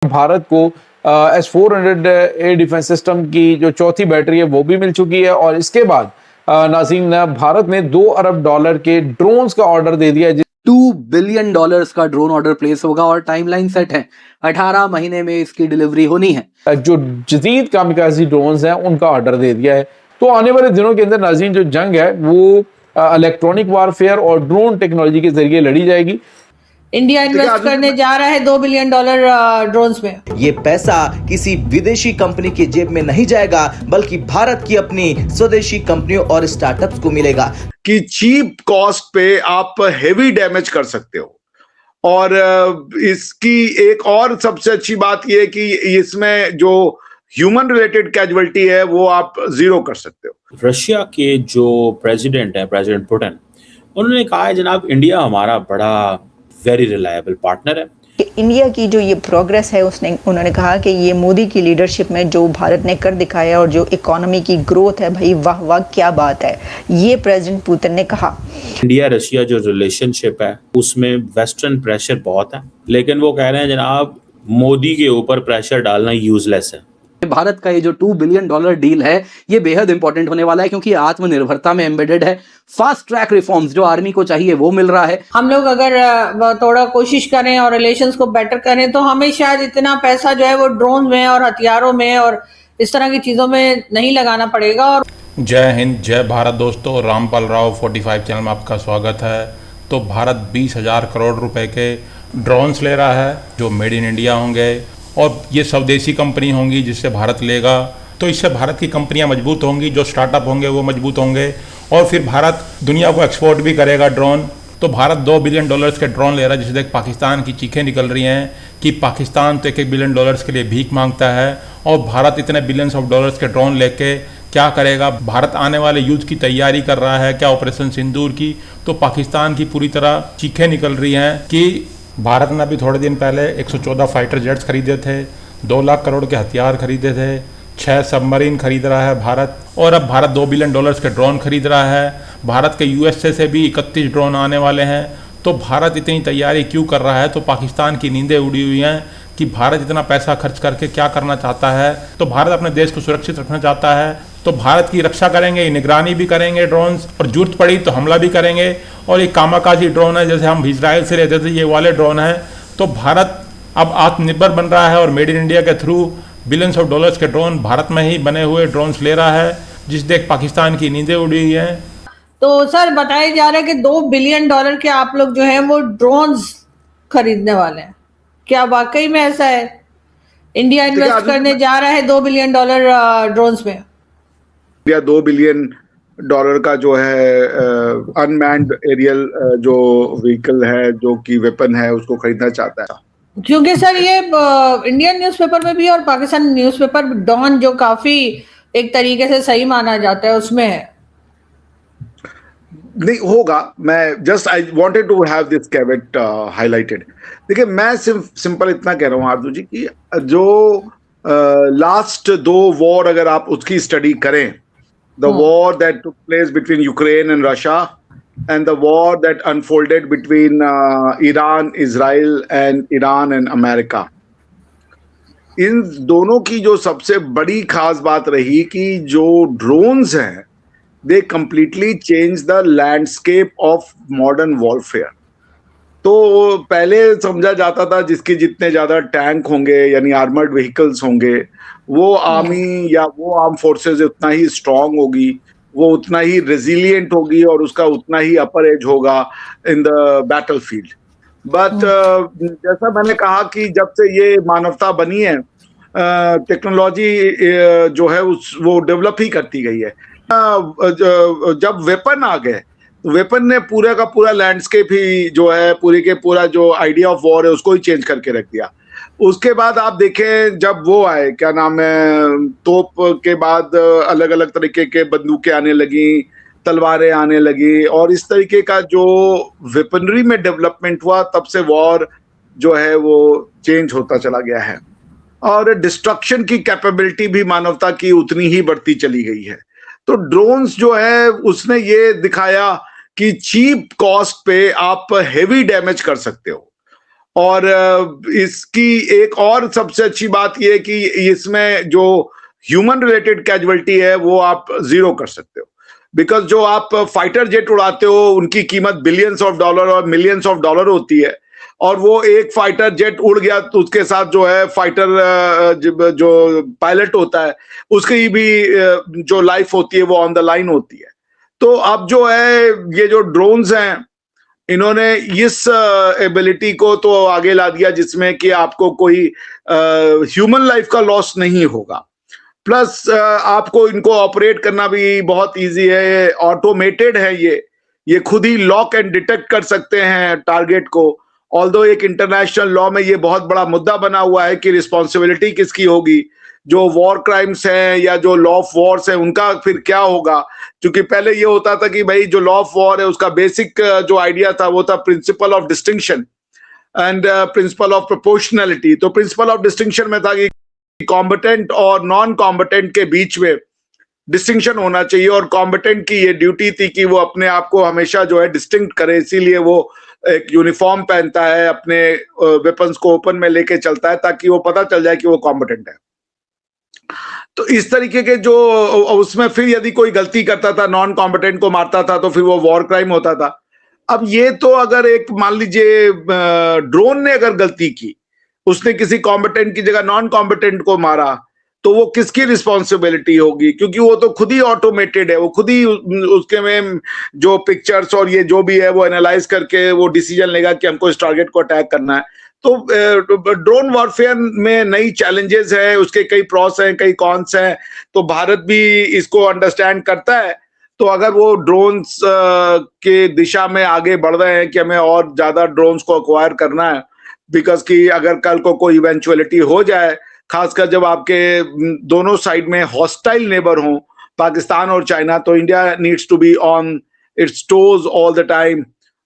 भारत को S-400 air defence system की जो चौथी बैटरी है वो भी मिल चुकी है और इसके बाद नाज़रीन भारत ने $2 अरब के ड्रोन्स का ऑर्डर दे दिया है। $2 बिलियन का ड्रोन ऑर्डर प्लेस होगा और टाइमलाइन सेट है, 18 महीने में इसकी डिलीवरी होनी है। जो जदीद कामिकाजी ड्रोन्स हैं उनका ऑर्डर दे दिया है। तो आने वाले दिनों के अंदर नाज़रीन जो जंग है वो इलेक्ट्रॉनिक वारफेयर और ड्रोन टेक्नोलॉजी के जरिए लड़ी जाएगी। इंडिया इन्वेस्ट करने जा रहा है $2 बिलियन ड्रोन्स में। ये पैसा किसी विदेशी कंपनी की जेब में नहीं जाएगा, बल्कि भारत की अपनी स्वदेशी कंपनियों और स्टार्टअप्स को मिलेगा कि चीप कॉस्ट पे आप हेवी डैमेज कर सकते हो। और इसकी एक और सबसे अच्छी बात यह है कि इसमें जो ह्यूमन रिलेटेड कैजुअलिटी है वो आप जीरो कर सकते हो। रशिया के जो प्रेसिडेंट है, प्रेसिडेंट पुतिन, उन्होंने कहा है जनाब इंडिया हमारा बड़ा वेरी रिलायबल पार्टनर है। इंडिया की जो ये प्रोग्रेस है उन्होंने कहा कि ये मोदी की लीडरशिप में जो भारत ने कर दिखाया और जो इकोनॉमी की ग्रोथ है, भाई वाह वाह क्या बात है, ये प्रेसिडेंट पुतिन ने कहा। इंडिया रशिया जो रिलेशनशिप है उसमें वेस्टर्न प्रेशर बहुत है, लेकिन वो कह रहे हैं जनाब मोदी के ऊपर प्रेशर डालना यूजलेस है। भारत का ये जो $2 बिलियन डील है ये बेहद इंपॉर्टेंट होने वाला है, क्योंकि आत्मनिर्भरता में एम्बेडेड है। फास्ट ट्रैक रिफॉर्म्स जो आर्मी को चाहिए वो मिल रहा है। हम लोग अगर थोड़ा कोशिश करें और रिलेशंस को बेटर करें तो हमें शायद इतना पैसा जो है वो ड्रोन में और हथियारों में और इस तरह की चीजों में नहीं लगाना पड़ेगा। और जय हिंद, जय भारत दोस्तों, रामपाल राव 45 चैनल में आपका स्वागत है। तो भारत 20,000 करोड़ रुपए के ड्रोन्स ले रहा है जो मेड इन इंडिया होंगे और ये स्वदेशी कंपनी होंगी जिससे भारत लेगा। तो इससे भारत की कंपनियां मजबूत होंगी, जो स्टार्टअप होंगे वो मजबूत होंगे और फिर भारत दुनिया को एक्सपोर्ट भी करेगा ड्रोन। तो भारत $2 बिलियन के ड्रोन ले रहा है, जिससे देख पाकिस्तान की चीखें निकल रही हैं कि पाकिस्तान तो $1 बिलियन के लिए भीख मांगता है और भारत इतने बिलियंस ऑफ डॉलर्स के ड्रोन लेके क्या करेगा। भारत आने वाले युद्ध की तैयारी कर रहा है, क्या ऑपरेशन सिंदूर की। तो पाकिस्तान की पूरी तरह चीखें निकल रही हैं कि भारत ने अभी थोड़े दिन पहले 114 फाइटर जेट्स खरीदे थे, 2 लाख करोड़ के हथियार खरीदे थे, 6 सबमरीन खरीद रहा है भारत, और अब भारत $2 बिलियन के ड्रोन खरीद रहा है। भारत के यूएसए से भी 31 ड्रोन आने वाले हैं। तो भारत इतनी तैयारी क्यों कर रहा है? तो पाकिस्तान की नींदें उड़ी हुई हैं कि भारत इतना पैसा खर्च करके क्या करना चाहता है। तो भारत अपने देश को सुरक्षित रखना चाहता है, तो भारत की रक्षा करेंगे, निगरानी भी करेंगे ड्रोन्स, और जरूरत पड़ी तो हमला भी करेंगे। और ये कामाकाजी ड्रोन है, जैसे हम इजराइल से लेते थे, ये वाले ड्रोन हैं। तो भारत अब आत्मनिर्भर बन रहा है और मेड इन इंडिया के थ्रू बिलियंस ऑफ डॉलर्स के ड्रोन भारत में ही बने हुए ड्रोन्स ले रहा है, जिस देख पाकिस्तान की नींदें उड़ी हुई हैं। तो सर बताया जा रहा है कि $2 बिलियन के आप लोग जो है वो ड्रोन्स खरीदने वाले हैं, क्या वाकई में ऐसा है? इंडिया इन्वेस्ट करने जा रहा है $2 बिलियन ड्रोन्स में। इंडिया $2 बिलियन का जो है अनमैन्ड एरियल जो व्हीकल है, जो कि वेपन है, उसको खरीदना चाहता है। क्योंकि सर ये इंडियन न्यूज़पेपर में भी और पाकिस्तान न्यूज़पेपर डॉन जो काफी एक तरीके से सही माना जाता है उसमें है। नहीं होगा, मैं just I wanted to have this caveat highlighted. देखिए, मैं सिर्फ सिंपल इतना कह रहा हूँ आरजू जी कि जो लास्ट 2 वॉर अगर आप उसकी स्टडी करें, the war that took place between Ukraine and Russia and the war that unfolded between Iran, Israel and Iran and America, इन दोनों की जो सबसे बड़ी खास बात रही कि जो ड्रोन्स हैं they completely changed the landscape of modern warfare। तो पहले समझा जाता था जिसके जितने ज्यादा टैंक होंगे यानी आर्मर्ड व्हीकल्स होंगे, वो आर्मी या वो आर्म फोर्सेस उतना ही स्ट्रांग होगी, वो उतना ही रेजिलिएंट होगी और उसका उतना ही अपर एज होगा इन द बैटलफील्ड। बट जैसा मैंने कहा कि जब से ये मानवता बनी है, टेक्नोलॉजी जो है वो डेवलप ही करती गई है। जब वेपन आ गए, वेपन ने पूरा का पूरा लैंडस्केप ही जो है, पूरी के पूरा जो आइडिया ऑफ वॉर है उसको ही चेंज करके रख दिया। उसके बाद आप देखें, जब वो आए, क्या नाम है, तोप के बाद अलग अलग तरीके के बंदूकें आने लगी, तलवारें आने लगी, और इस तरीके का जो वेपनरी में डेवलपमेंट हुआ, तब से वॉर जो है वो चेंज होता चला गया है। और डिस्ट्रक्शन की कैपेबिलिटी भी मानवता की उतनी ही बढ़ती चली गई है। तो ड्रोन्स जो है उसने ये दिखाया कि चीप कॉस्ट पे आप हेवी डैमेज कर सकते हो। और इसकी एक और सबसे अच्छी बात यह है कि इसमें जो ह्यूमन रिलेटेड कैजुअलिटी है वो आप जीरो कर सकते हो, बिकॉज जो आप फाइटर जेट उड़ाते हो उनकी कीमत बिलियंस ऑफ डॉलर और मिलियंस ऑफ डॉलर होती है, और वो एक फाइटर जेट उड़ गया तो उसके साथ जो है फाइटर जो पायलट होता है उसकी भी जो लाइफ होती है वो ऑन द लाइन होती है। तो अब जो है ये जो ड्रोन्स हैं इन्होंने इस एबिलिटी को तो आगे ला दिया जिसमें कि आपको कोई ह्यूमन लाइफ का लॉस नहीं होगा, प्लस आपको इनको ऑपरेट करना भी बहुत इजी है, ऑटोमेटेड है, ये खुद ही लॉक एंड डिटेक्ट कर सकते हैं टारगेट को। ऑल्दो एक इंटरनेशनल लॉ में ये बहुत बड़ा मुद्दा बना हुआ है कि रिस्पॉन्सिबिलिटी किसकी होगी, जो वॉर क्राइम्स हैं या जो लॉ ऑफ वॉर्स है उनका फिर क्या होगा, क्योंकि पहले ये होता था कि भाई जो लॉ ऑफ वॉर है उसका बेसिक जो आइडिया था वो था principle of distinction and principle of proportionality. तो प्रिंसिपल ऑफ डिस्टिंक्शन में था कि कॉम्बटेंट और नॉन कॉम्बटेंट के बीच में डिस्टिंक्शन होना चाहिए, और कॉम्बटेंट की ये ड्यूटी थी कि वो अपने आप को हमेशा जो है डिस्टिंक्ट करे, इसीलिए वो एक यूनिफॉर्म पहनता है, अपने वेपन्स को ओपन में लेके चलता है ताकि वो पता चल जाए कि वो कॉम्बटेंट है। तो इस तरीके के जो उसमें फिर यदि कोई गलती करता था, नॉन कॉम्बटेंट को मारता था तो फिर वो वॉर क्राइम होता था। अब ये तो अगर एक मान लीजिए ड्रोन ने अगर गलती की, उसने किसी कॉम्बटेंट की जगह नॉन कॉम्बटेंट को मारा, तो वो किसकी रिस्पॉन्सिबिलिटी होगी, क्योंकि वो तो खुद ही ऑटोमेटेड है, वो खुद ही उसके में जो पिक्चर्स और ये जो भी है वो एनालाइज करके वो डिसीजन लेगा कि हमको इस टारगेट को अटैक करना है। तो ड्रोन वॉरफेयर में नई चैलेंजेस है, उसके कई प्रॉस हैं, कई कॉन्स हैं, तो भारत भी इसको अंडरस्टैंड करता है। तो अगर वो ड्रोन्स के दिशा में आगे बढ़ रहे हैं कि हमें और ज्यादा ड्रोन्स को अक्वायर करना है, बिकॉज कि अगर कल को कोई इवेंचुअलिटी हो जाए, खासकर जब आपके दोनों साइड में हॉस्टाइल नेबर हों, पाकिस्तान और चाइना, तो India needs to be on its toes all the time.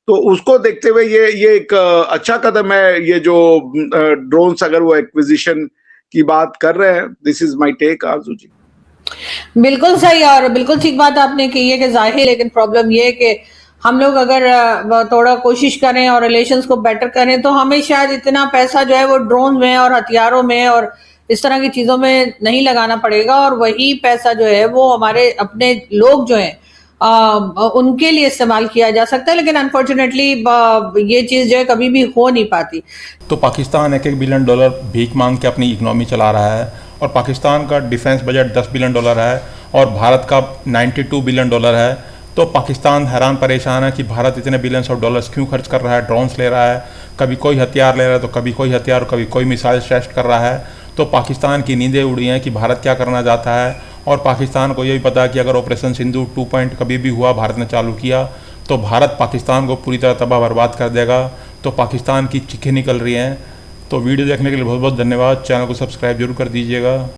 तो उसको देखते हुए ये एक अच्छा कदम है, ये जो ड्रोन्स अगर वो एक्विजिशन की बात कर रहे हैं। दिस इज माय टेक आरजू जी। बिल्कुल सही और बिल्कुल ठीक बात आपने की है कि जाहिर, लेकिन प्रॉब्लम ये है कि हम लोग अगर थोड़ा कोशिश करें और रिलेशंस को बेटर करें तो हमें शायद इतना पैसा जो है वो ड्रोन में और हथियारों में और इस तरह की चीजों में नहीं लगाना पड़ेगा, और वही पैसा जो है वो हमारे अपने लोग जो हैं उनके लिए इस्तेमाल किया जा सकता है। लेकिन अनफॉर्चुनेटली ये चीज जो है कभी भी हो नहीं पाती। तो पाकिस्तान $1 बिलियन भीख मांग के अपनी इकोनॉमी चला रहा है, और पाकिस्तान का डिफेंस बजट $10 बिलियन है और भारत का $92 बिलियन है। तो पाकिस्तान हैरान परेशान है कि भारत इतने बिलियंस ऑफ डॉलर्स क्यों खर्च कर रहा है, ड्रोन्स ले रहा है, कभी कोई हथियार ले रहा है तो कभी कोई हथियार, कभी कोई मिसाइल टेस्ट कर रहा है। तो पाकिस्तान की नींदें उड़ी हैं कि भारत क्या करना चाहता है, और पाकिस्तान को ये भी पता है कि अगर ऑपरेशन सिंधु 2 पॉइंट कभी भी हुआ, भारत ने चालू किया, तो भारत पाकिस्तान को पूरी तरह तबाह बर्बाद कर देगा। तो पाकिस्तान की चीखें निकल रही हैं। तो वीडियो देखने के लिए बहुत बहुत धन्यवाद। चैनल को सब्सक्राइब जरूर कर दीजिएगा।